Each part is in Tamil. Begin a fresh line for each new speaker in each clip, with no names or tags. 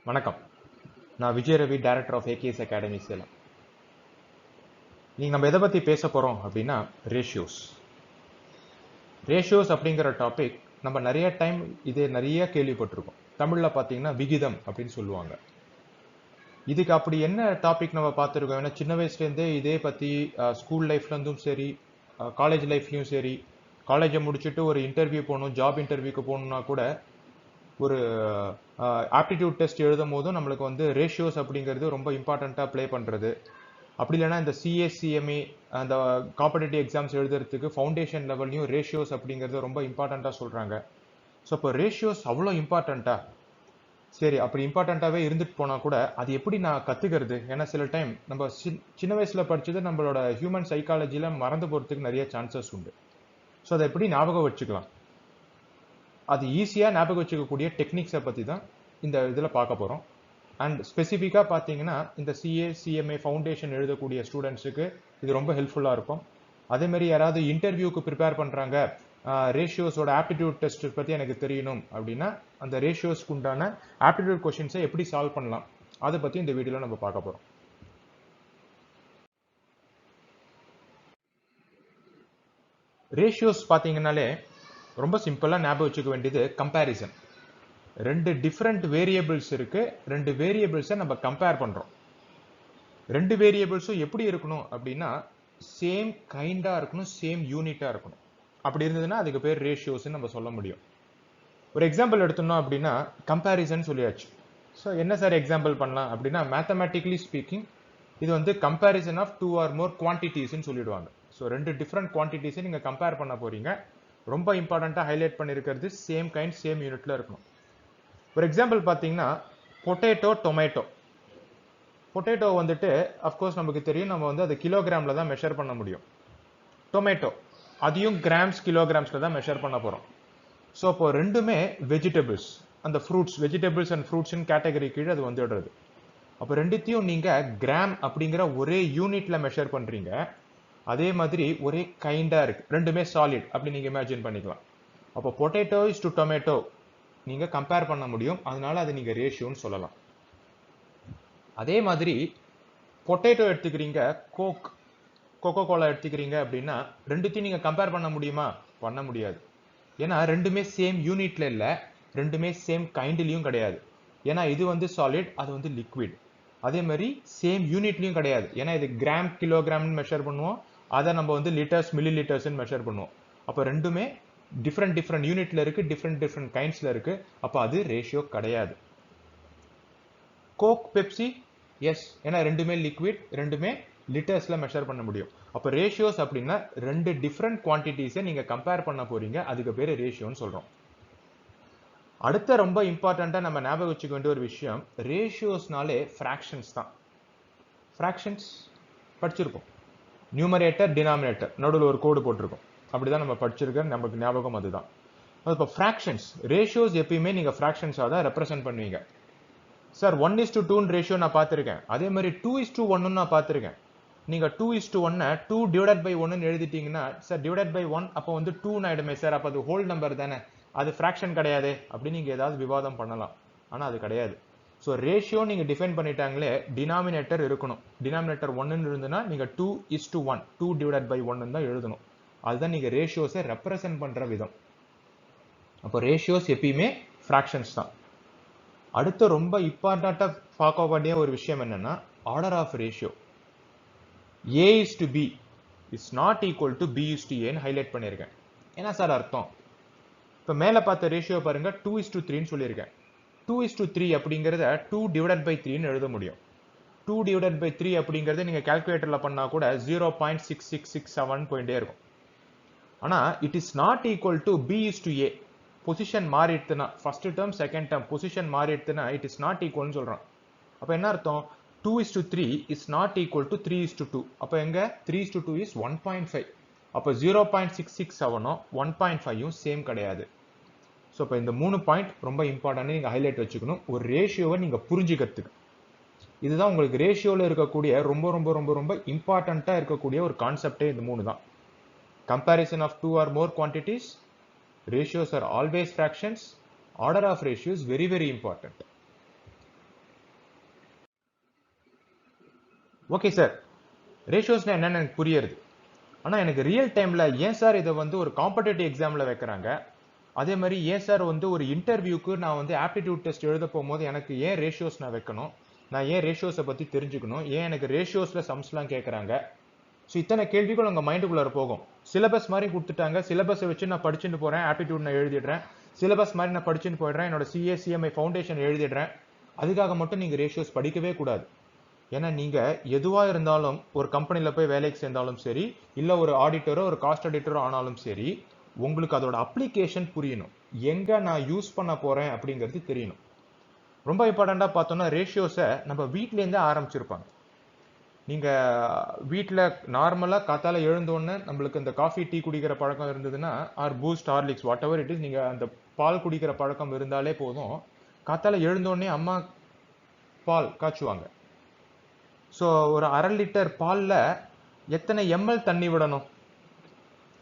வணக்கம். நான் Vijay Ravi, director of AKS academy Salem. நம்ம எதை பற்றி பேச போகிறோம் அப்படின்னா ரேஷியோஸ். ரேஷியோஸ் அப்படிங்கிற டாபிக் நம்ம நிறைய டைம் நிறைய கேள்விப்பட்டிருக்கோம். தமிழில் பார்த்தீங்கன்னா விகிதம் அப்படின்னு சொல்லுவாங்க. இதுக்கு அப்படி என்ன டாபிக் நம்ம பார்த்துருக்கோம்? ஏன்னா சின்ன வயசுலேருந்தே இதே பற்றி ஸ்கூல் லைஃப்லேருந்தும் சரி, காலேஜ் லைஃப்லையும் சரி, காலேஜை முடிச்சுட்டு ஒரு இன்டர்வியூ போகணும், ஜாப் இன்டர்வியூக்கு போகணுன்னா கூட ஒரு ஆப்டிடியூட் டெஸ்ட் எழுதும் போதும் நம்மளுக்கு ரேஷியோஸ் அப்படிங்கிறது ரொம்ப இம்பார்ட்டண்ட்டாக ப்ளே பண்ணுறது. அப்படி இல்லைனா இந்த சிஎஸ்சிஎம்ஏ அந்த காம்படிட்டிவ் எக்ஸாம்ஸ் எழுதுறதுக்கு ஃபவுண்டேஷன் லெவல்லையும் ரேஷியோஸ் அப்படிங்கிறது ரொம்ப இம்பார்ட்டண்ட்டாக சொல்கிறாங்க. ஸோ இப்போ ரேஷியோஸ் அவ்வளோ இம்பார்ட்டண்ட்டா? சரி, அப்படி இம்பார்ட்டண்ட்டாகவே இருந்துட்டு போனால் கூட அது எப்படி நான் கற்றுக்கிறது? ஏன்னா சில டைம் நம்ம சின்ன வயசில் படித்தது நம்மளோட ஹியூமன் சைக்காலஜியில் மறந்து போகிறதுக்கு நிறைய சான்சஸ் உண்டு. ஸோ அதை எப்படி ஞாபகம் வச்சுக்கலாம்? அது ஈஸியாக ஞாபகம் வச்சுக்கக்கூடிய டெக்னிக்ஸை பற்றி தான் இந்த இதில் பார்க்க போகிறோம். அண்ட் ஸ்பெசிஃபிக்காக பார்த்தீங்கன்னா இந்த சிஎம்ஏ ஃபவுண்டேஷன் எழுதக்கூடிய ஸ்டூடெண்ட்ஸுக்கு இது ரொம்ப ஹெல்ப்ஃபுல்லாக இருக்கும். அதேமாதிரி யாராவது இன்டர்வியூக்கு ப்ரிப்பேர் பண்ணுறாங்க, ரேஷியோஸோட ஆப்டிடியூட் டெஸ்ட் பற்றி எனக்கு தெரியணும் அப்படின்னா அந்த ரேஷியோஸ்க்கு உண்டான ஆப்டிடியூட் கொஷின்ஸை எப்படி சால்வ் பண்ணலாம் அதை பற்றி இந்த வீடியோவில் நம்ம பார்க்க போகிறோம். ரேஷியோஸ் பார்த்தீங்கன்னாலே ரொம்ப சிம்பிளாக ஞாபகம் வச்சுக்க வேண்டியது கம்பேரிசன். ரெண்டு டிஃப்ரெண்ட் வேரியபிள்ஸ் இருக்கு, ரெண்டு வேரியபிள்ஸை நம்ம கம்பேர் பண்றோம். ரெண்டு வேரியபிள்ஸும் எப்படி இருக்கணும் அப்படின்னா சேம் கைண்டா இருக்கணும், சேம் யூனிட்டா இருக்கணும். அப்படி இருந்ததுன்னா அதுக்கு பேர் ரேஷியோஸ் நம்ம சொல்ல முடியும். ஒரு எக்ஸாம்பிள் எடுத்தோம் அப்படின்னா கம்பேரிசன் சொல்லியாச்சு. ஸோ என்ன சார் எக்ஸாம்பிள் பண்ணலாம் அப்படின்னா மேத்தமேட்டிக்கலி ஸ்பீக்கிங் இது கம்பேரிசன் ஆஃப் டூ ஆர் மோர் குவான்டிட்டிஸ்ன்னு சொல்லிடுவாங்க. ஸோ ரெண்டு டிஃப்ரெண்ட் குவான்டிட்டிஸை நீங்க கம்பேர் பண்ண போறீங்க. ரொம்ப இம்பார்ட்டண்ட்டாக ஹைலைட் பண்ணியிருக்கிறது சேம் கைண்ட் சேம் யூனிட்ல இருக்கணும். ஒரு எக்ஸாம்பிள் பார்த்தீங்கன்னா பொட்டேட்டோ டொமேட்டோ. பொட்டேட்டோ அஃப்கோர்ஸ் நமக்கு தெரியும், நம்ம அதை கிலோகிராமில் தான் மெஷர் பண்ண முடியும். டொமேட்டோ அதையும் கிராம்ஸ் கிலோகிராம்ஸில் தான் மெஷர் பண்ண போகிறோம். ஸோ இப்போ ரெண்டுமே வெஜிடபிள்ஸ், அந்த ஃப்ரூட்ஸ், வெஜிடபிள்ஸ் அண்ட் ஃப்ரூட்ஸ்னு கேட்டகரி கீழே அது வந்துடுறது. அப்போ ரெண்டுத்தையும் நீங்கள் கிராம் அப்படிங்கிற ஒரே யூனிட்ல மெஷர் பண்ணுறீங்க. அதே மாதிரி ஒரே கைண்டாக இருக்கு, ரெண்டுமே சாலிட் அப்படி நீங்கள் இமேஜின் பண்ணிக்கலாம். அப்போ பொட்டேட்டோ இஸ் டு டொமேட்டோ நீங்க கம்பேர் பண்ண முடியும், அதனால அதை நீங்க ரேஷியோன்னு சொல்லலாம். அதே மாதிரி பொட்டேட்டோ எடுத்துக்கிறீங்க, கோகோ கோலா எடுத்துக்கிறீங்க அப்படின்னா ரெண்டுத்தையும் நீங்க கம்பேர் பண்ண முடியுமா? பண்ண முடியாது. ஏன்னா ரெண்டுமே சேம் யூனிட்ல இல்ல, ரெண்டுமே சேம் கைண்ட்லயும் கிடையாது. ஏன்னா இது சாலிட், அது லிக்விட். அதே மாதிரி சேம் யூனிட்லயும் கிடையாது. ஏன்னா இது கிராம் கிலோகிராம் மெஷர் பண்ணுவோம், அதை நம்ம லிட்டர்ஸ் மில்லி லிட்டர்ஸ் மெஷர் பண்ணுவோம். அப்போ ரெண்டுமே டிஃப்ரெண்ட் யூனிட்ல இருக்கு, டிஃப்ரெண்ட் கைண்ட்ஸ்ல இருக்கு. அப்ப அது ரேஷியோ கிடையாது. கோக் பெப்சி எஸ், ஏன்னா ரெண்டுமே லிக்விட், ரெண்டுமே லிட்டர்ஸ்ல மெஷர் பண்ண முடியும். அப்ப ரேஷியோஸ் அப்படின்னா ரெண்டு டிஃப்ரெண்ட் குவான்டிட்டிஸை நீங்க கம்பேர் பண்ண போறீங்க, அதுக்கு பேரு ரேஷியோன்னு சொல்றோம். அடுத்த ரொம்ப இம்பார்ட்டண்டா நம்ம ஞாபகம் வச்சுக்க வேண்டிய ஒரு விஷயம், ரேஷியோஸ்னாலே ஃபிராக்ஷன்ஸ் தான். ஃபிராக்ஷன்ஸ் படிச்சிருக்கோம், நியூமரேட்டர் டினாமினேட்டர் நடுவில் ஒரு கோடு போட்டிருக்கோம், அப்படிதான் நம்ம படிச்சிருக்க, நமக்கு ஞாபகம் அதுதான். இப்போ ஃபிராக்ஷன்ஸ் ரேஷியோஸ் எப்பயுமே நீங்க ஃபிராக்ஷன்ஸாக தான் ரெப்ரசென்ட் பண்ணுவீங்க. சார் 1:2 ரேஷியோ நான் பார்த்துருக்கேன், அதே மாதிரி 2:1 நான் பார்த்துருக்கேன். நீங்க 2:1 2 டிவைடட் பை 1 எழுதிட்டீங்கன்னா சார் டிவைடட் பை 1 அப்போ 2 ஆயிடுமே சார், அப்போ அது ஹோல் நம்பர் தானே, அது ஃபிராக்ஷன் கிடையாது அப்படின்னு நீங்க ஏதாவது விவாதம் பண்ணலாம். ஆனா அது கிடையாது. ஸோ ரேஷியோ நீங்க டிஃபைன் பண்ணிட்டாங்களே, டினாமினேட்டர் இருக்கணும். டினாமினேட்டர் 1 இருந்ததுன்னா நீங்க 2:1 2 டிவைடட் பை 1 தான் எழுதணும். அதுதான் நீங்க ரேஷியோஸை ரெப்ரசென்ட் பண்ற விதம். அப்போ ரேஷியோஸ் எப்பயுமே ஃபிராக்ஷன்ஸ் தான். அடுத்த ரொம்ப இம்பார்ட்டண்டா பார்க்க வேண்டிய ஒரு விஷயம் என்னன்னா order of ratio. A is to B is not equal to B is to A ன்னு ஹைலைட் பண்ணியிருக்கேன். என்ன சார் அர்த்தம்? இப்போ மேலே பார்த்த ரேஷியோ பாருங்க 2:3 சொல்லியிருக்கேன். 2:3 அப்படிங்கிறத 2 டிவைடட் பை 3 எழுத முடியும். 2 டிவைடட் பை 3 அப்படிங்கிறத நீங்க கால்குலேட்டர்ல பண்ணா கூட 0.6667 போயிட்டே இருக்கும். ஆனா it is not equal to B is to A. Position மாறிடுதுன்னா, first term second term position மாறிடுதுன்னா இட் இஸ் நாட் ஈக்குவல்னு சொல்றோம். அப்ப என்ன அர்த்தம்? 2:3 இஸ் நாட் ஈக்குவல் டு 3:2. அப்ப எங்க 3:2 இஸ் 1.5. அப்ப 0.667 1.5 சேம் கிடையாது. ஸோ இப்போ இந்த 3 பாயிண்ட் ரொம்ப இம்பார்ட்டன்ட், நீங்க ஹைலைட் வச்சுக்கணும் ஒரு ரேஷியோவை நீங்க புரிஞ்சுக்கிறதுக்கு. இதுதான் உங்களுக்கு ரேஷியோல இருக்கக்கூடிய ரொம்ப ரொம்ப ரொம்ப ரொம்ப இம்பார்ட்டண்டா இருக்கக்கூடிய ஒரு கான்செப்டே இந்த 3 தான். Comparison of 2 or more quantities, ratios are always fractions, order of ratio is very very important. Okay sir, ரேஷியோஸ்னா என்னன்னு எனக்கு புரியுது. ஆனா எனக்கு ரியல் டைம்ல ஏன் சார் இதை வந்து ஒரு காம்படிட்டிவ் எக்ஸாம்ல வைக்கிறாங்க, அதே மாதிரி ஏன் சார் வந்து ஒரு இன்டர்வியூக்கு நான் வந்து ஆப்டிடியூட் டெஸ்ட் எழுத போகும்போது எனக்கு ஏன் ரேஷியோஸ் நான் வைக்கணும், நான் ஏன் ரேஷியோஸை பத்தி தெரிஞ்சுக்கணும், ஏன் எனக்கு ரேஷியோஸ்ல சம்ஸ்லாம் கேட்கறாங்க. ஸோ இத்தனை கேள்விகள் உங்க மைண்டுக்குள்ளார போகும். சிலபஸ் மாதிரி கொடுத்துட்டாங்க, சிலபஸை வச்சு நான் படிச்சுட்டு போறேன், ஆப்டிடியூட் நான் எழுதிடுறேன், சிலபஸ் மாதிரி நான் படிச்சுட்டு போயிடுறேன், என்னோட சிஏ சிஎம்ஐ ஃபவுண்டேஷன் எழுதிடுறேன். அதுக்காக மட்டும் நீங்க ரேஷியோஸ் படிக்கவே கூடாது. ஏன்னா நீங்க எதுவா இருந்தாலும் ஒரு கம்பெனில போய் வேலைக்கு சேர்ந்தாலும் சரி, இல்ல ஒரு ஆடிட்டரோ ஒரு காஸ்ட் ஆடிட்டரோ ஆனாலும் சரி, உங்களுக்கு அதோட அப்ளிகேஷன் புரியணும், எங்க நான் யூஸ் பண்ண போறேன் அப்படிங்கிறது தெரியணும். ரொம்ப இம்பார்ட்டண்டா பார்த்தோம்னா ரேஷியோஸை நம்ம வீட்ல இருந்தே ஆரம்பிச்சிருப்பாங்க. நீங்க வீட்டில் நார்மலா காத்தால எழுந்தோடனே நம்மளுக்கு இந்த காஃபி டீ குடிக்கிற பழக்கம் இருந்ததுன்னா, or Boost Horlicks whatever it is, நீங்க அந்த பால் குடிக்கிற பழக்கம் இருந்தாலே போதும், காத்தால எழுந்தோடனே அம்மா பால் காய்ச்சுவாங்க. ஸோ ஒரு 1/2 லிட்டர் பால்ல எத்தனை எம்எல் தண்ணி விடணும்,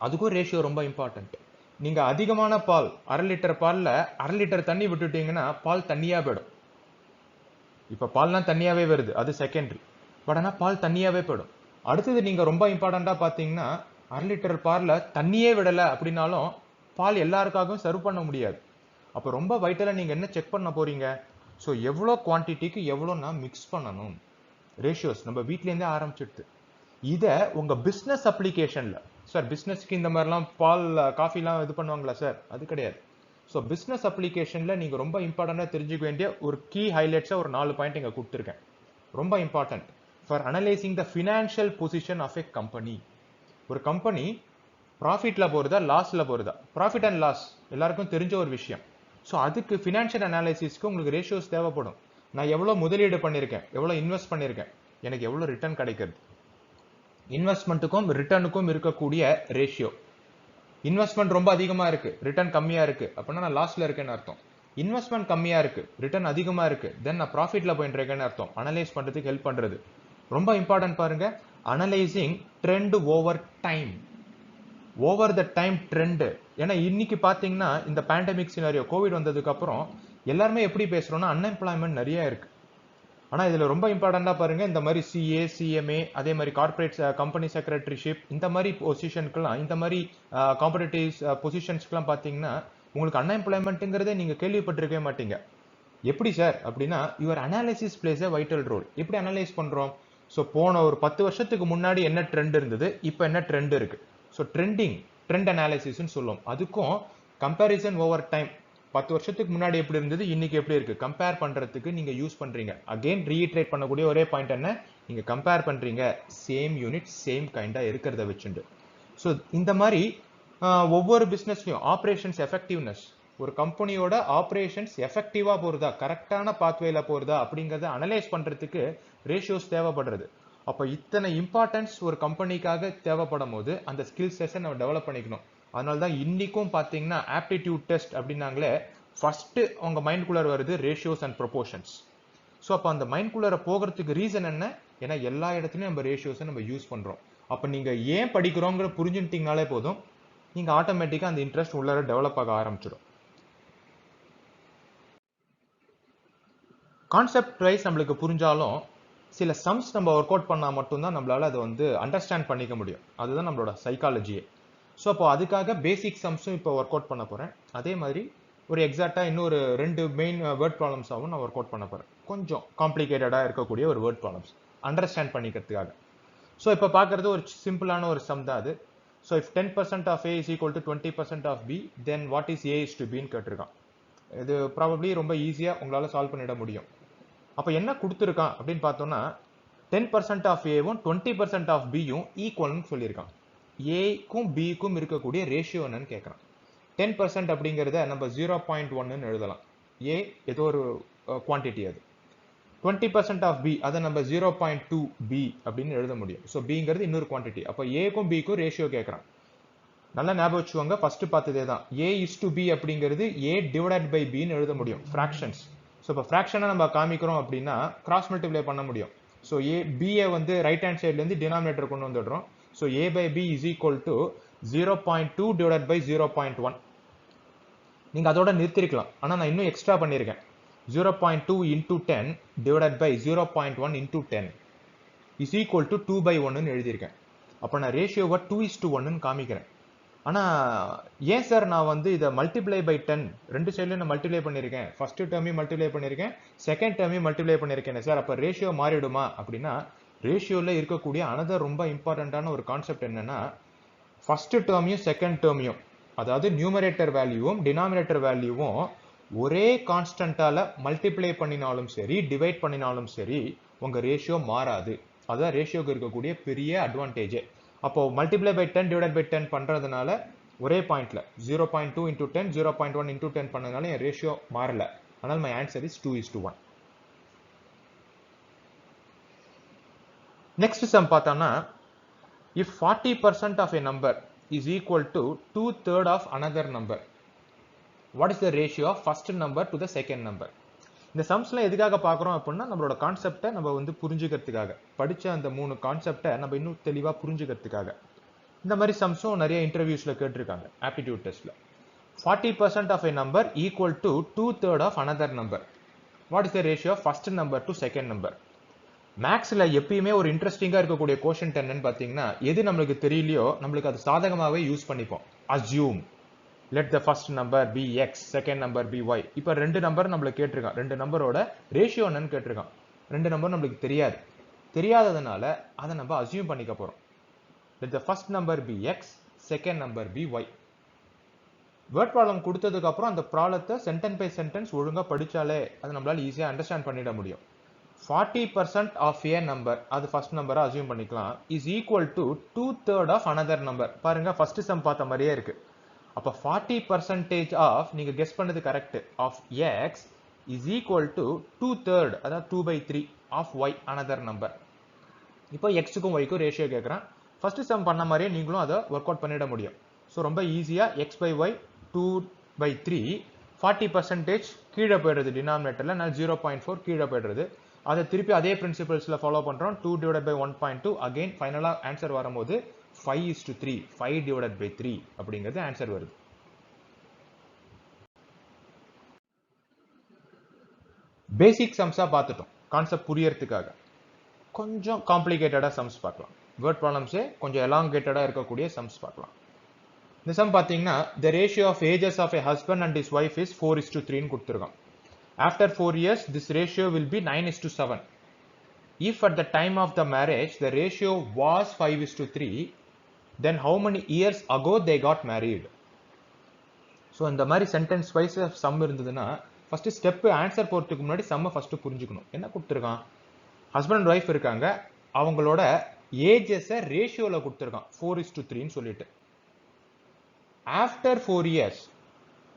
அதுக்கும் ரேஷியோ ரொம்ப இம்பார்ட்டன்ட். நீங்க அதிகமான பால் 1/2 லிட்டர் பால்ல 1/2 லிட்டர் தண்ணி விட்டுட்டீங்கன்னா பால் தண்ணியா போயிடும். இப்ப பால்லாம் தண்ணியாவே வருது, அது செகண்டரி. பட் ஆனா பால் தண்ணியாவே போயிடும். அடுத்தது நீங்க ரொம்ப இம்பார்ட்டண்டா பாத்தீங்கன்னா 1/2 லிட்டர் பால்ல தண்ணியே விடல அப்படின்னாலும் பால் எல்லாருக்காகவும் சர்வ் பண்ண முடியாது. அப்ப ரொம்ப வைட்டலா நீங்க என்ன செக் பண்ண போறீங்க, ஸோ எவ்வளோ குவான்டிட்டிக்கு எவ்வளோ நான் மிக்ஸ் பண்ணணும். ரேஷியோஸ் நம்ம வீட்ல இருந்தே ஆரம்பிச்சிடுது. இதை உங்க பிசினஸ் அப்ளிகேஷன்ல, சார் பிசினஸ்க்கு இந்த மாதிரிலாம் பால் காஃபிலாம் இது பண்ணுவாங்களா சார், அது கிடையாது. ஸோ பிசினஸ் அப்ளிகேஷன்ல நீங்க ரொம்ப இம்பார்ட்டண்டா தெரிஞ்சுக்க வேண்டிய ஒரு கீ ஹைலைட்ஸா ஒரு 4 பாயிண்ட் இங்க கொடுத்துருக்கேன். ரொம்ப important for analysing the financial position of a company. ஒரு கம்பெனி ப்ராஃபிட்ல போறதா லாஸ்ல போறதா, ப்ராஃபிட் அண்ட் லாஸ் எல்லாருக்கும் தெரிஞ்ச ஒரு விஷயம். ஸோ அதுக்கு ஃபினான்ஷியல் அனாலிசிஸ்க்கு உங்களுக்கு ரேஷியோஸ் தேவைப்படும். நான் எவ்வளோ முதலீடு பண்ணியிருக்கேன், எவ்வளோ இன்வெஸ்ட் பண்ணியிருக்கேன், எனக்கு எவ்வளோ ரிட்டர்ன் கிடைக்கிறது, இன்வெஸ்ட்மெண்ட்டுக்கும் ரிட்டர்னுக்கும் இருக்கக்கூடிய ரேஷியோ. இன்வெஸ்ட்மெண்ட் ரொம்ப அதிகமா இருக்கு, ரிட்டர்ன் கம்மியா இருக்கு அப்படின்னா நான் லாஸ்ல இருக்கேன்னு அர்த்தம். இன்வெஸ்ட்மெண்ட் கம்மியா இருக்கு, ரிட்டர்ன் அதிகமா இருக்கு, தென் நான் ப்ராஃபிட்ல போயிட்டு இருக்கேன்னு அர்த்தம். அனலைஸ் பண்றதுக்கு ஹெல்ப் பண்றது ரொம்ப இம்பார்ட்டன்ட். பாருங்க, analysing trend over time, over the time trend. ஏன்னா இன்னைக்கு பாத்தீங்கன்னா இந்த பேண்டமிக் சினாரியோ கோவிட் வந்ததுக்கு அப்புறம் எல்லாருமே எப்படி பேசுறோம்னா அன்எம்ப்ளாய்மெண்ட் நிறைய இருக்கு. ஆனா இதுல ரொம்ப இம்பார்ட்டண்டா பாருங்க, இந்த மாதிரி சிஏ சிஎம்ஏ அதே மாதிரி கார்பரேட் கம்பெனி செக்ரட்டரிஷிப் இந்த மாதிரி பொசிஷனுக்குலாம், இந்த மாதிரி காம்படிட்டிவ் பொசிஷன்ஸ்க்குலாம் பாத்தீங்கன்னா உங்களுக்கு அன்எம்ப்ளாய்மெண்ட்டுங்கிறதே நீங்க கேள்விப்பட்டிருக்கவே மாட்டீங்க. எப்படி சார் அப்படின்னா, your analysis plays a vital role. எப்படி அனலைஸ் பண்றோம், ஸோ போன ஒரு 10 வருஷத்துக்கு முன்னாடி என்ன ட்ரெண்ட் இருந்தது, இப்போ என்ன ட்ரெண்ட் இருக்கு, ஸோ ட்ரெண்ட் அனாலிசிஸ்ன்னு சொல்லுவோம். அதுக்கும் கம்பேரிசன் ஓவர் டைம், 10 வருஷத்துக்கு முன்னாடி எப்படி இருந்தது, இன்னைக்கு எப்படி இருக்கு, கம்பேர் பண்றதுக்கு நீங்க யூஸ் பண்றீங்க. அகைன் ரீஇட்ரேட் பண்ணக்கூடிய ஒரே பாயிண்ட் என்ன, நீங்க கம்பேர் பண்றீங்க சேம் யூனிட் சேம் கைண்டா இருக்கிறத வச்சுட்டு. ஸோ இந்த மாதிரி ஒவ்வொரு பிசினஸ்லயும் ஆப்ரேஷன்ஸ் எஃபெக்டிவ்னஸ், ஒரு கம்பெனியோட ஆப்ரேஷன்ஸ் எஃபெக்டிவா போறதா, கரெக்டான பாத்வேல போறதா அப்படிங்கறத அனலைஸ் பண்றதுக்கு ரேஷியோஸ் தேவைப்படுறது. அப்ப இத்தனை இம்பார்ட்டன்ஸ் ஒரு கம்பெனிக்காக தேவைப்படும் போது அந்த ஸ்கில் செஷன் நம்ம டெவலப் பண்ணிக்கணும். அதனால தான் இன்னைக்கும் பாத்தீங்கன்னா ஆப்டிடியூட் டெஸ்ட் அப்படின்னாங்களே ஃபர்ஸ்ட் உங்க மைண்ட்குள்ளர் வருது ரேஷியோஸ் அண்ட் ப்ரொபோர்ஷன்ஸ். ஸோ அப்போ அந்த மைண்ட்குள்ளர போகிறதுக்கு ரீசன் என்ன, ஏன்னா எல்லா இடத்துலையும் நம்ம ரேஷியோஸை நம்ம யூஸ் பண்றோம். அப்ப நீங்க ஏன் படிக்கிறோங்கிற புரிஞ்சுட்டீங்கனாலே போதும், நீங்க ஆட்டோமேட்டிக்கா அந்த இன்ட்ரெஸ்ட் உள்ளார டெவலப் ஆக ஆரம்பிச்சிடும். கான்செப்ட் வைஸ் நம்மளுக்கு புரிஞ்சாலும் சில சம்ஸ் நம்ம ஒர்க் அவுட் பண்ணா மட்டும்தான் நம்மளால அதை வந்து அண்டர்ஸ்டாண்ட் பண்ணிக்க முடியும். அதுதான் நம்மளோட சைக்காலஜியே. ஸோ அப்போ அதுக்காக பேசிக் சம்ஸும் இப்போ ஒர்க் அவுட் பண்ண போறேன். அதே மாதிரி ஒரு எக்ஸாக்டா இன்னொரு 2 மெயின் வேர்ட் ப்ராப்ளம்ஸாகவும் நான் ஒர்க் அவுட் பண்ண போறேன். கொஞ்சம் காம்ப்ளிகேட்டடா இருக்கக்கூடிய ஒரு வேர்ட் ப்ராப்ளம்ஸ் அண்டர்ஸ்டாண்ட் பண்ணிக்கிறதுக்காக. ஸோ இப்போ பார்க்கறது ஒரு சிம்பிளான ஒரு சம் தான் அது. ஸோ இஃப் 10% ஆஃப் A is equal to 20% ஆஃப் B, then what is A is to Bன்னு கேட்டிருக்கான். இது ப்ராபப்ளி ரொம்ப ஈஸியா உங்களால சால்வ் பண்ணிட முடியும். அப்ப என்ன கொடுத்துருக்கான் அப்படின்னு பார்த்தோம்னா 10% ஆஃப் ஏவும் 20% ஆஃப் பியும் ஈக்குவல்னு சொல்லியிருக்கான். ஏக்கும் பிக்கும் இருக்கக்கூடிய ரேஷியோ என்னன்னு கேட்கறான். 10% அப்படிங்கிறத நம்ம 0.1ன்னு எழுதலாம். ஏ ஏதோ ஒரு குவான்டிட்டி, அது 20% ஆஃப் பி அதை நம்ம 0.2 பி அப்படின்னு எழுத முடியும். ஸோ பிங்கிறது இன்னொரு குவான்டிட்டி. அப்போ ஏக்கும் பிக்கும் ரேஷியோ கேட்கறான். நல்லா ஞாபகம் வச்சுக்கோங்க, ஃபர்ஸ்ட் பார்த்ததே தான். ஏ இஸ் டு பி அப்படிங்கிறது ஏ டிவைடட் பை பின்னு எழுத முடியும், ஃப்ராக்ஷன்ஸ். ஸோ இப்போ ஃப்ராக்ஷனை நம்ம காமிக்கிறோம் அப்படின்னா கிராஸ் மல்டிப்ளை பண்ண முடியும். ஸோ ஏ பிஏ வந்து ரைட் ஹேண்ட் சைட்லேருந்து டினாமினேட்டர் கொண்டு வந்துடுறோம். So A by B is equal to 0.2 divided by 0.1. நீங்கள் அதோட நிறுத்திருக்கலாம், ஆனால் நான் இன்னும் எக்ஸ்ட்ரா பண்ணியிருக்கேன். 0.2 into 10 divided by 0.1 into 10. Is equal to 2/1 எழுதியிருக்கேன். அப்போ நான் ரேஷியோவை 2:1 காமிக்கிறேன். ஆனால் ஏன் சார் நான் வந்து இதை மல்டிப்ளை பை 10 ரெண்டு சைட்லையும் நான் மல்டிப்ளை பண்ணியிருக்கேன், ஃபர்ஸ்ட் டேர்மையும் மல்டிப்ளை பண்ணியிருக்கேன், செகண்ட் டேர்மையும் மல்டிப்ளை பண்ணியிருக்கேன் சார், அப்போ ரேஷியோ மாறிடுமா அப்படின்னா, ரேஷியோவில் இருக்கக்கூடிய அனதர் ரொம்ப இம்பார்ட்டண்ட்டான ஒரு கான்செப்ட் என்னன்னா, ஃபர்ஸ்ட் டேர்மையும் செகண்ட் டேர்மையும், அதாவது நியூமரேட்டர் வேல்யூவும் டினாமினேட்டர் வேல்யூவும் ஒரே கான்ஸ்டன்டால மல்டிப்ளை பண்ணினாலும் சரி டிவைட் பண்ணினாலும் சரி உங்க ரேஷியோ மாறாது. அதான் ரேஷியோக்கு இருக்கக்கூடிய பெரிய அட்வான்டேஜ். அப்போ மல்டிப்ளை பை 10 டிவைட் பை 10 பண்றதுனால ஒரே பாயிண்ட்ல 0.2 into 10 0.1 into 10 பண்ணதுனால என் ரேஷியோ மாறல. ஆனால் my answer is 2:1. next sum பார்த்தோம்னா, if 40% of a number is equal to 2/3 of another number, what is the ratio of first number to the second number? இந்த சம்ஸ்ல எதுக்காக பார்க்குறோம் அப்படின்னா, நம்மளோட கான்செப்டை நம்ம வந்து புரிஞ்சுக்கிறதுக்காக, படிச்ச அந்த 3 கான்செப்டை நம்ம இன்னும் தெளிவாக புரிஞ்சுக்கிறதுக்காக. இந்த மாதிரி சம்ஸும் நிறைய இன்டர்வியூஸ்ல கேட்டிருக்காங்க ஆப்டிடியூட் டெஸ்ட்ல. 40% of a number equal to 2/3 of another number. What is the ratio of first number to second number? மேக்ஸ்ல எப்பயுமே ஒரு இன்ட்ரெஸ்டிங்கா இருக்கக்கூடிய கோஷன் என்னன்னு பார்த்தீங்கன்னா, எது நம்மளுக்கு தெரியலையோ நம்மளுக்கு அது சாதகமாகவே யூஸ் பண்ணிப்போம். Assume, let the first number be x, second number be y. இப்போ ரெண்டு நம்பர் நம்மளுக்கு கேட்டிருக்கான், ரெண்டு நம்பரோட ரேஷியோ என்னன்னு கேட்டிருக்கான். ரெண்டு நம்பர் நம்மளுக்கு தெரியாது, தெரியாததுனால அதை நம்ம அஸ்யூம் பண்ணிக்க போறோம். let the first number be x, second number be y. Word problem கொடுத்ததுக்கு அப்புறம் அந்த ப்ராப்ளத்தை சென்டென்ஸ் பை சென்டென்ஸ் ஒழுங்கா படிச்சாலே அது நம்மளால ஈஸியா அண்டர்ஸ்டாண்ட் பண்ணிட முடியும். 40% of a number, அது ஃபர்ஸ்ட் நம்பரா அஸ்யூம் பண்ணிக்கலாம், is equal to 2/3 of another number. பாருங்க ஃபர்ஸ்ட் சம் பார்த்த மாதிரியே இருக்கு. அப்ப 40% of, நீங்க கெஸ் பண்ணது correct, of x is equal to 2/3, அதாவது 2/3 of y, another number. இப்போ x-க்கும் y-க்கும் ரேஷியோ கேட்குறான். ஃபர்ஸ்ட் சம் பண்ண மாதிரியே நீங்களும் அதை ஒர்க் அவுட் பண்ணிட முடியும். ஸோ ரொம்ப ஈஸியா x/y 2/3, 40% கீழே போயிடுறது டினாமினேட்டர்ல, நான் 0.4 கீழே போயிடுறது. அதை திருப்பி அதே பிரின்சிபல்ஸ்ல ஃபாலோ பண்றோம். 2 divided by 1.2, அகைன் ஃபைனலா ஆன்சர் வரும்போது 5:3, 5 divided by 3 அப்படிங்கிறது ஆன்சர் வருது. பேசிக் சம்ஸா பார்த்துட்டோம் கான்செப்ட் புரியறதுக்காக. கொஞ்சம் காம்ப்ளிகேட்டடா சம்ஸ் பார்க்கலாம். வேர்ட் ப்ராப்ளம்ஸே கொஞ்சம் எலாங்கேட்டடா இருக்கக்கூடிய சம்ஸ் பார்க்கலாம். இந்த சம் பார்த்தீங்கன்னா, the ratio of ages of a husband and his wife is 4:3 கொடுத்துருக்கான். After 4 years, this ratio will be 9:7. If at the time of the marriage, the ratio was 5:3, then how many years ago they got married? So, இந்த மாதிரி சென்டென்ஸ் வைஸ் சம் இருந்ததுன்னா, ஃபர்ஸ்ட் ஸ்டெப் ஆன்சர் போறதுக்கு முன்னாடி சம்ம ஃபர்ஸ்ட் புரிஞ்சுக்கணும். என்ன கொடுத்துருக்கான்? ஹஸ்பண்ட் அண்ட் ஒய்ஃப் இருக்காங்க, அவங்களோட ஏஜஸை ரேஷியோல கொடுத்துருக்கான் 4:3 சொல்லிட்டு. ஆஃப்டர் 4 years,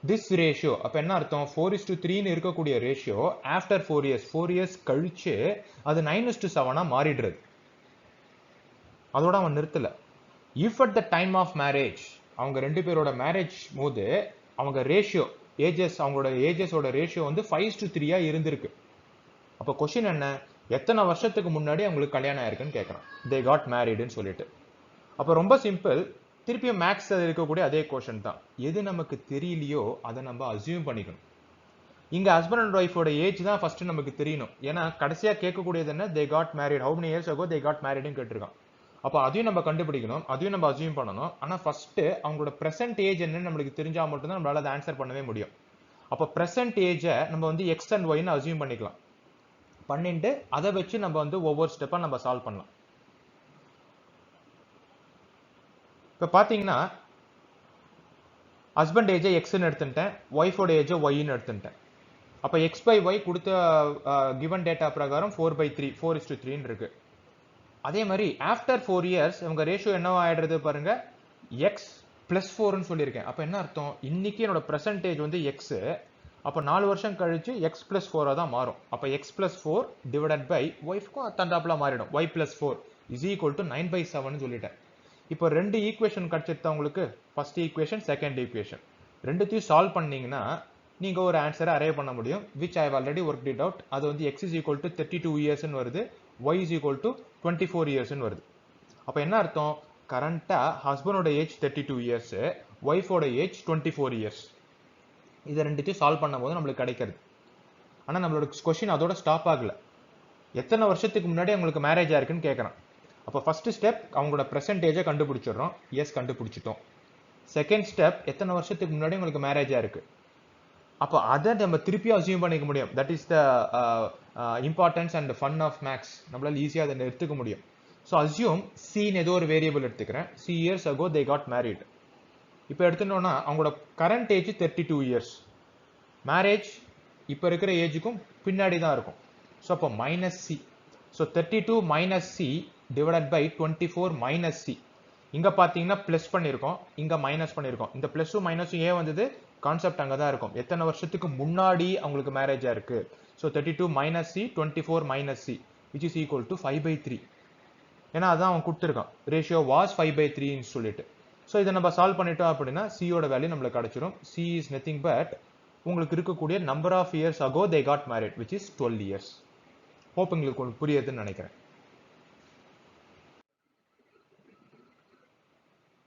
this ratio, அப்ப என்ன அர்த்தம்? 4:3 இருக்கக்கூடிய ரேஷியோ ஆஃப்டர் 4 years, 4 years கழிச்சு அது 9:7 மாறிடுறது. அதோட அவன் நிறுத்தல. If at the time of marriage, அவங்க ரெண்டு பேரோட மேரேஜ் போது அவங்க ரேஷியோ ஏஜஸ், அவங்களோட ஏஜஸோட ரேஷியோ வந்து 5:3 இருந்திருக்கு. அப்ப கொஸ்டின் என்ன? எத்தனை வருஷத்துக்கு முன்னாடி அவங்களுக்கு கல்யாணம் ஆயிருக்குன்னு கேட்கறான். they got marriedன்னு சொல்லிட்டு. அப்ப ரொம்ப சிம்பிள், திருப்பியும் மேக்ஸ் இருக்கக்கூடிய அதே கொஸ்டின் தான். எது நமக்கு தெரியலையோ அதை நம்ம அஸ்யூம் பண்ணிக்கணும். இங்க ஹஸ்பண்ட் அண்ட் ஒய்ஃபோட ஏஜ் தான் ஃபர்ஸ்ட் நமக்கு தெரியணும். ஏன்னா கடைசியா கேட்கக்கூடியது என்ன? they got married, how many years ago they got marriedன்னு கேட்டிருக்கான். அப்போ அதையும் நம்ம கண்டுபிடிக்கணும், அதையும் நம்ம அஸ்யூம் பண்ணணும். ஆனா ஃபர்ஸ்ட் அவங்களோட பிரசன்ட் ஏஜ் என்னன்னு நம்மளுக்கு தெரிஞ்சா மட்டும்தான் நம்மளால அதை ஆன்சர் பண்ணவே முடியும். அப்போ பிரசன்ட் ஏஜை நம்ம வந்து எக்ஸ் அண்ட் ஒய்ன்னு அஸ்யூம் பண்ணிக்கலாம். பண்ணிட்டு அதை வச்சு நம்ம வந்து ஒவ்வொரு ஸ்டெப்பா நம்ம சால்வ் பண்ணலாம். இப்போ பார்த்தீங்கன்னா, ஹஸ்பண்ட் ஏஜை எக்ஸ்ன்னு எடுத்துட்டேன், ஒய்ஃபோட ஏஜை ஒய்ன்னு எடுத்துட்டேன். அப்போ எக்ஸ் பை ஒய் கொடுத்த கிவன் டேட்டா பிரகாரம் 4/3, 4:3 இருக்கு. அதே மாதிரி ஆஃப்டர் 4 years இவங்க ரேஷியோ என்னவா ஆயிடுறது பாருங்க, x+4ன்னு சொல்லியிருக்கேன். அப்போ என்ன அர்த்தம்? இன்னைக்கு என்னோட பெர்சன்டேஜ் வந்து எக்ஸ், அப்போ 4 வருஷம் கழிச்சு x+4 தான் மாறும். அப்போ x+4 டிவைடட் பை ஒய்ஃப்க்கும் தண்டாப்புல மாறிடும், y+4 is equal to 9/7 சொல்லிட்டேன். இப்போ ரெண்டு ஈக்குவேஷன் கிடைச்சிருந்தா உங்களுக்கு, ஃபர்ஸ்ட் ஈக்குவேஷன், செகண்ட் ஈக்குவேஷன், ரெண்டுத்தையும் சால்வ் பண்ணீங்கன்னா நீங்க ஒரு ஆன்சரை அரைவ் பண்ண முடியும், which I have already worked it out. அது வந்து x is equal to 32 years ன்னு வருது, y is equal to 24 years ன்னு வருது. அப்ப என்ன அர்த்தம்? கரண்டா ஹஸ்பண்டோட ஏஜ் 32 years, ஒய்ஃபோட ஏஜ் 24 years. இதை ரெண்டுத்தையும் சால்வ் பண்ணும்போது நம்மளுக்கு கிடைக்கிறது. ஆனா நம்மளோட கொஸ்டின் அதோட ஸ்டாப் ஆகல. எத்தனை வருஷத்துக்கு முன்னாடி அவங்களுக்கு மேரேஜ் ஆயிருக்குன்னு கேட்குறான். அப்போ ஃபர்ஸ்ட் ஸ்டெப் அவங்களோட ப்ரெசன்டேஜை கண்டுபிடிச்சிடுறோம். எஸ், கண்டுபிடிச்சிட்டோம். செகண்ட் ஸ்டெப் எத்தனை வருஷத்துக்கு முன்னாடி உங்களுக்கு மேரேஜ் ஆயிருக்கு. அப்போ அதை நம்ம திருப்பியும் அசியூம் பண்ணிக்க முடியும். That is the importance and fun of maths. நம்மளால ஈஸியாக அதை எடுத்துக்க முடியும். ஸோ அசியூம் சின்னு ஏதோ ஒரு வேரியபிள் எடுத்துக்கிறேன். 3 years ago they got married. இப்போ எடுத்துட்டோம்னா அவங்களோட கரண்ட் ஏஜ் 32 years. மேரேஜ் இப்போ இருக்கிற ஏஜுக்கும் பின்னாடி தான் இருக்கும். ஸோ அப்போ minus C. So 32 minus C divided by 24 minus C. இங்கே பார்த்தீங்கன்னா ப்ளஸ் பண்ணியிருக்கோம், இங்கே மைனஸ் பண்ணியிருக்கோம். இந்த ப்ளஸும் மைனஸும் ஏன் வந்தது? கான்செப்ட் அங்கே தான் இருக்கும். எத்தனை வருஷத்துக்கு முன்னாடி அவங்களுக்கு மேரேஜ் ஆயிருக்கு. So 32 minus C 24 minus see which is equal to 5/3. ஏன்னா அதான் அவன் கொடுத்துருக்கான். ரேஷியோ வாஸ் 5/3ன்னு சொல்லிட்டு. ஸோ இதை நம்ம சால்வ் பண்ணிட்டோம் அப்படின்னா சியோட வேல்யூ நம்மளுக்கு கிடைச்சிடும். சி இஸ் நத்திங் பட் உங்களுக்கு இருக்கக்கூடிய number of years ago they got married which is 12 years. Hope உங்களுக்கு புரியுதுன்னு நினைக்கிறேன்.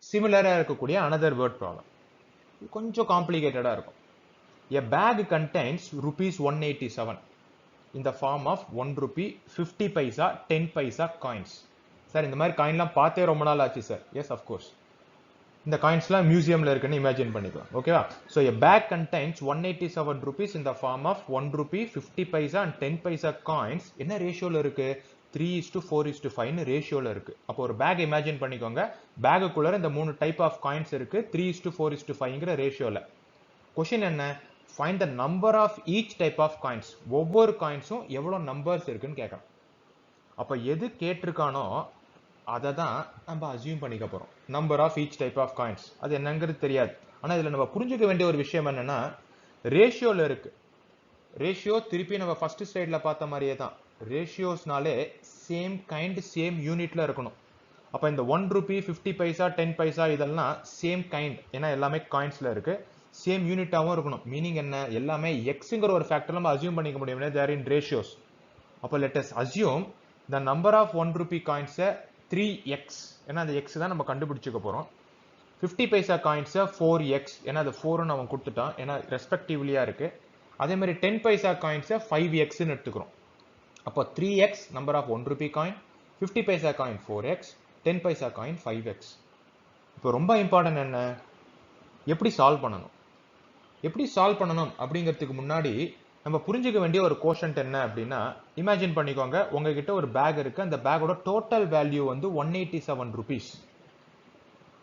சிமிலராக இருக்கக்கூடிய அனதர் வேர்ட் ப்ராப்ளம். கொஞ்சம் காம்ப்ளிகேட்டடாக இருக்கும். A bag contains ₹187 in the form of 1 rupee, 50 paisa, 10 paisa coins. Sir இந்த மாதிரி காயின்லாம் பார்த்தே ரொம்ப நாள் ஆச்சு சார். S, of course. இந்த காயின்ஸ்லாம் மியூசியமில் இருக்குன்னு இமேஜின் பண்ணிக்கலாம். ஓகேவா? So a bag contains 187 rupees in the form of 1 rupee, 50 paisa and 10 paisa coins. என்ன ரேஷியோவில் இருக்கு? 3:4:5 ரேஷியோவில் இருக்கு. அப்போ ஒரு பேக் இமேஜின் பண்ணிக்கோங்க. பேக்குக்குள்ள இந்த 3 டைப் ஆஃப் காயின்ஸ் இருக்கு 3:4:5ங்கிற ரேஷியோவில். கொஷின் என்ன? Find the number of each type of coins. ஒவ்வொரு காயின்ஸும் எவ்வளோ நம்பர்ஸ் இருக்குன்னு கேட்கணும். அப்போ எது கேட்டிருக்கானோ அதை தான் நம்ம அசியூம் பண்ணிக்க போகிறோம். Number of each type of coins அது என்னங்கிறது தெரியாது. ஆனால் இதில் நம்ம புரிஞ்சுக்க வேண்டிய ஒரு விஷயம் என்னன்னா ரேஷியோவில் இருக்கு. ரேஷியோ திருப்பி நம்ம ஃபர்ஸ்ட் ஸ்லைடில் பார்த்த மாதிரியே தான். ரேஷியோஸ்னாலே சேம் கைண்ட் சேம் யூனிட்ல இருக்கணும். அப்போ இந்த 1 rupee, 50 paisa, 10 paisa இதெல்லாம் சேம் கைண்ட். ஏன்னா எல்லாமே காயின்ஸ்ல இருக்கு. சேம் யூனிட்டாகவும் இருக்கணும். மீனிங் என்ன? எல்லாமே எக்ஸுங்கிற ஒரு ஃபேக்டர் நம்ம அசியூம் பண்ணிக்க முடியும். There in ratios. அப்போ let us assume the number of 1 rupee காயின்ஸை 3x. ஏன்னா அந்த எக்ஸ் தான் நம்ம கண்டுபிடிச்சிக்க போகிறோம். 50 paisa காயின்ஸை 4x. ஏன்னா அது 4ன்னு அவன் கொடுத்துட்டான். ஏன்னா ரெஸ்பெக்டிவ்லியா இருக்கு. அதே மாதிரி 10 paisa காயின்ஸை 5xன்னு எடுத்துக்கிறோம். அப்போ 3x number of 1 rupee coin, 50 paisa coin 4x, 10 paisa coin 5x. இப்போ ரொம்ப இம்பார்ட்டன்ட் என்ன? எப்படி சால்வ் பண்ணணும்? எப்படி சால்வ் பண்ணணும் அப்படிங்கிறதுக்கு முன்னாடி நம்ம புரிஞ்சுக்க வேண்டிய ஒரு கோஷன்ட் என்ன அப்படின்னா, இமேஜின் பண்ணிக்கோங்க உங்ககிட்ட ஒரு பேக் இருக்கு. அந்த பேக்கோட டோட்டல் வேல்யூ வந்து 187 rupees.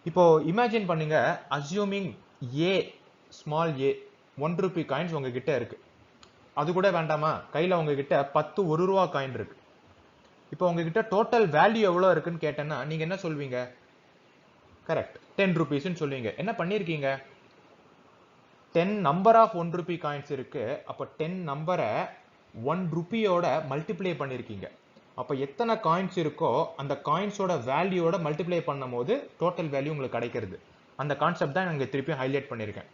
இப்போ இமேஜின் பண்ணுங்க, assuming A, small A 1 rupee coins உங்ககிட்ட இருக்கு. அது கூட வேண்டாமா? கையில் உங்ககிட்ட 10 1 ரூபா காயின் இருக்கு. இப்போ உங்ககிட்ட டோட்டல் வேல்யூ எவ்வளோ இருக்குன்னு கேட்டேன்னா நீங்க என்ன சொல்வீங்க? கரெக்ட், 10 rupeesன்னு சொல்லுவீங்க. என்ன பண்ணிருக்கீங்க? 10 நம்பர் ஆஃப் 1 rupee காயின்ஸ் இருக்கு. அப்போ 10 நம்பரை 1 rupeeயோட மல்டிப்ளை பண்ணிருக்கீங்க. அப்போ எத்தனை காயின்ஸ் இருக்கோ அந்த காயின்ஸோட வேல்யூவோட மல்டிப்ளை பண்ணும் போது டோட்டல் வேல்யூ உங்களுக்கு கிடைக்கிறது. அந்த கான்செப்ட் தான் இங்கே திருப்பி ஹைலைட் பண்ணியிருக்கேன்.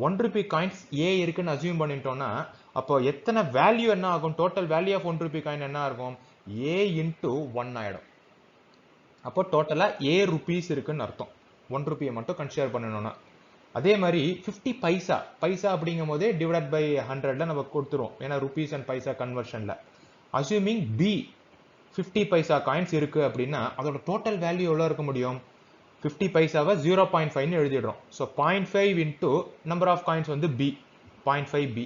1 rupee காயின்ஸ் ஏ இருக்குன்னு அசியூம் பண்ணிட்டோம்னா அப்போ எத்தனை வேல்யூ என்ன ஆகும்? Total value of 1 rupee coin என்ன இருக்கும்? ஏ இன்டூ 1 ஆயிடும். அப்போ டோட்டலா ஏ ருபீஸ் இருக்குன்னு அர்த்தம். 1 ரூபியை மட்டும் கன்சிடர் பண்ணணும்னா. அதே மாதிரி 50 பைசா, பைசா அப்படிங்கும் போதே டிவைட் பை 100ல நம்ம கொடுத்துருவோம். ஏன்னா ருபீஸ் அண்ட் பைசா கன்வர்ஷன்ல. அசியூமிங் பி 50 பைசா காயின்ஸ் இருக்கு அப்படின்னா அதோட டோட்டல் வேல்யூ எவ்வளோ இருக்க முடியும்? 50 பைசாவை 0.5ன்னு எழுதிடுறோம். So 0.5 into number of coins வந்து பி, 0.5 பி.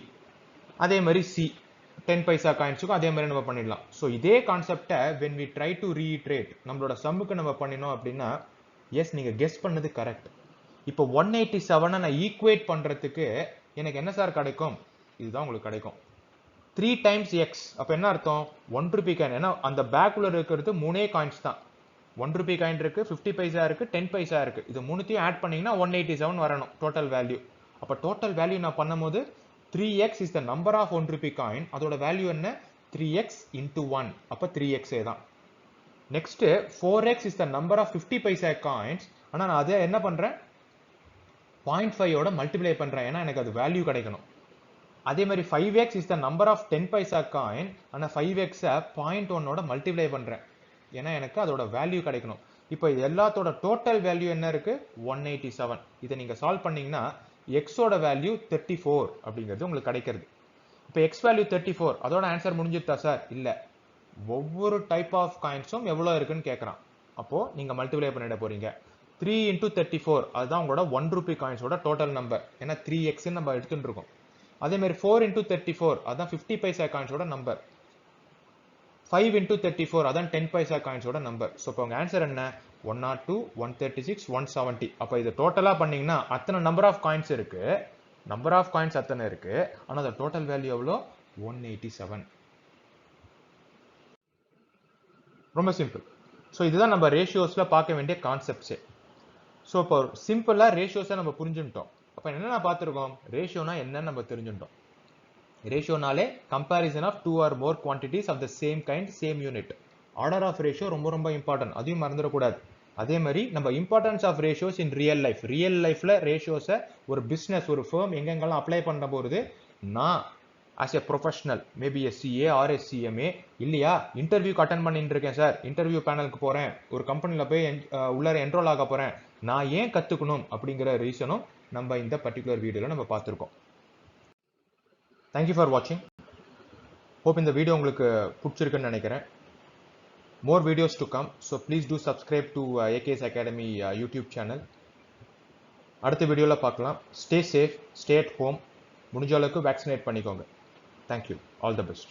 அதே மாதிரி சி 10 பைசா காயின்ஸுக்கும் அதே மாதிரி நம்ம பண்ணிடலாம். ஸோ இதே கான்செப்டை when we try to reiterate நம்மளோட சம்முக்கு நம்ம பண்ணினோம் அப்படின்னா எஸ், நீங்க கெஸ் பண்ணது கரெக்ட். இப்போ 187 நான் ஈக்குவேட் பண்றதுக்கு எனக்கு என்ன சார் கிடைக்கும்? இதுதான் உங்களுக்கு கிடைக்கும். 3 times x. அப்போ என்ன அர்த்தம்? 1 rupee காயின். ஏன்னா அந்த பேக்குள்ள இருக்கிறது 3 காயின்ஸ் தான். 1 rupee காயின் இருக்கு, 50 பைசா இருக்கு, 10 பைசா இருக்கு. இது மூணுத்தையும் ஆட் பண்ணீங்கன்னா 187 வரணும் டோட்டல் வேல்யூ. அப்போ டோட்டல் வேல்யூ நான் பண்ணும்போது 3x is the number of 1 rupee coin. அதோட வேல்யூ என்ன? 3x into 1. அப்போ 3x தான். Next 4x is the number of 50 paisa coins. ஆனால் நான் அதை என்ன பண்றேன்? 0.5 மல்டிப்ளை பண்றேன். ஏன்னா எனக்கு அது வேல்யூ கிடைக்கணும். அதே மாதிரி 5x is the number of 10 paisa coin. ஆனால் 5x 0.1 மல்டிப்ளை பண்றேன். ஏன்னா எனக்கு அதோட வேல்யூ கிடைக்கணும். இப்போ இது எல்லாத்தோட டோட்டல் வேல்யூ என்ன இருக்கு? 187. இதை நீங்க சால்வ் பண்ணீங்கன்னா எக்ஸோட வேல்யூ 34 அப்படிங்கிறது உங்களுக்கு கிடைக்கிறது. இப்போ எக்ஸ் வேல்யூ 34, அதோட ஆன்சர் முடிஞ்சிருத்தா சார்? இல்லை. ஒவ்வொரு டைப் ஆஃப் காயின்ஸும் எவ்வளோ இருக்குன்னு கேட்குறான். அப்போது நீங்கள் மல்டிப்ளை பண்ணிட போகிறீங்க. 3 into 34 அதுதான் உங்களோட 1 ரூபி காயின்ஸோட டோட்டல் நம்பர். ஏன்னா 3x நம்ம எடுத்துட்டு இருக்கோம். அதே மாதிரி 4 into 34 அதான் 50 பைசா காயின்ஸோட நம்பர். 5 into 34 அதான் 10 பைசா காயின்ஸோட நம்பர். ஸோ இப்போ உங்கள் ஆன்சர் என்ன? 102, 136, 170. அப்போ இது டோட்டலாக பண்ணீங்கன்னா அத்தனை நம்பர் ஆஃப் காயின்ஸ் இருக்கு. நம்பர் ஆஃப் காயின்ஸ் அத்தனை இருக்கு. ஆனால் அந்த டோட்டல் வேல்யூ எவ்வளோ? 187. ரொம்ப சிம்பிள். ஸோ இதுதான் நம்ம ரேஷியோஸில் பார்க்க வேண்டிய கான்செப்ட்ஸே. ஸோ இப்போ சிம்பிளாக ரேஷியோஸை நம்ம புரிஞ்சுட்டோம். அப்போ என்னென்ன பார்த்துருக்கோம்? ரேஷியோனா என்னன்னு நம்ம தெரிஞ்சுட்டோம். ரேஷியோனாலே comparison of 2 or more quantities of the same kind, same unit. Order of ratio ரொம்ப ரொம்ப இம்பார்ட்டன்ட். அதையும் மறந்துடக்கூடாது. அதே மாதிரி நம்ம importance of ratios in real life. Real லைஃப்ல ரேஷியோஸை ஒரு பிஸ்னஸ், ஒரு ஃபேம் எங்கெங்கெல்லாம் அப்ளை பண்ண போகிறது, நான் as a professional, maybe SCA or SCMA, இல்லையா இன்டர்வியூக்கு அட்டன் பண்ணிட்டு இருக்கேன் சார், இன்டர்வியூ பேனலுக்கு போகிறேன், ஒரு கம்பெனியில் போய் உள்ளார என்ரோல் ஆக போகிறேன், நான் ஏன் கற்றுக்கணும் அப்படிங்கிற ரீசனும் நம்ம இந்த பர்டிகுலர் வீடியோவில் நம்ம பார்த்துருக்கோம். Thank you for watching. Hope இந்த வீடியோ உங்களுக்கு பிடிச்சிருக்குன்னு நினைக்கிறேன். More videos to come, so please do subscribe to AKS Academy YouTube channel. அடுத்த வீடியோவில் பார்க்கலாம். Stay safe, stay at home. முடிஞ்ச அளவுக்கு வேக்சினேட் பண்ணிக்கோங்க. Thank you. All the best.